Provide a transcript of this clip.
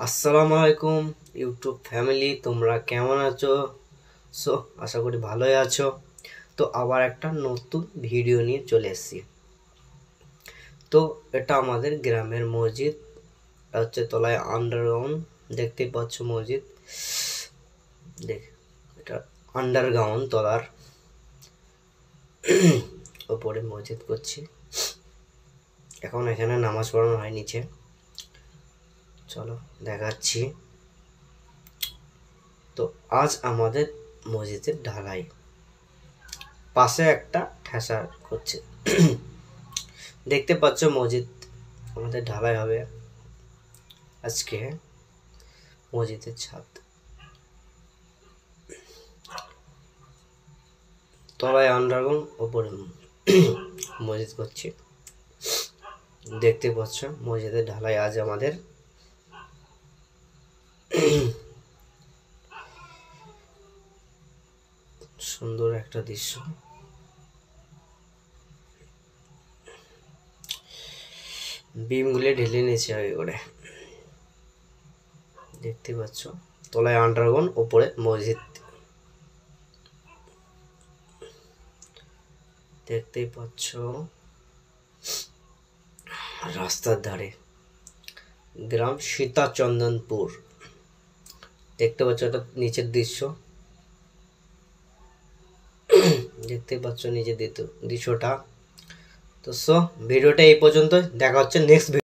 আসসালামু আলাইকুম YouTube family, তোমরা কেমন আছো? আশা করি ভালোই আছো। তো আবার একটা নতুন ভিডিও নিয়ে চলে এসেছি। তো এটা আমাদের গ্রামের মসজিদ, এটা হচ্ছে তলায় আন্ডারগ্রাউন্ড। দেখতেই পাচ্ছ মসজিদ, দেখ এটা আন্ডারগ্রাউন্ড তলার ওপরে মসজিদ করছি। এখন এখানে নামাজ পড়ানো হয় নিচে, চলো দেখাচ্ছি। তো আজ আমাদের মসজিদের ঢালাই, পাশে একটা ঠেসা করছে। দেখতে পাচ্ছ মসজিদ আমাদের ঢালাই হবে আজকে। মসজিদের ছাদ, তলায় আন্ডারগ্রাউন্ড, ওপরে মসজিদ করছি। দেখতে পাচ্ছ মসজিদের ঢালাই আজ আমাদের। সুন্দর একটা দৃশ্য। বিমগুলো ঢেলে নিয়েছে আগে করে। দেখতে পাচ্ছ তলায় আন্ডারগ্রাউন্ড, ওপরে মসজিদ। দেখতেই পাচ্ছ রাস্তার ধারে গ্রাম সীতাচন্দনপুর। দেখতে পাচ্ছ এটা নিচের দৃশ্য। দেখতে পাচ্ছ নিচের দৃশ্যটা। তো ভিডিওটা এই পর্যন্ত, দেখা হচ্ছে নেক্সট ভিডিও।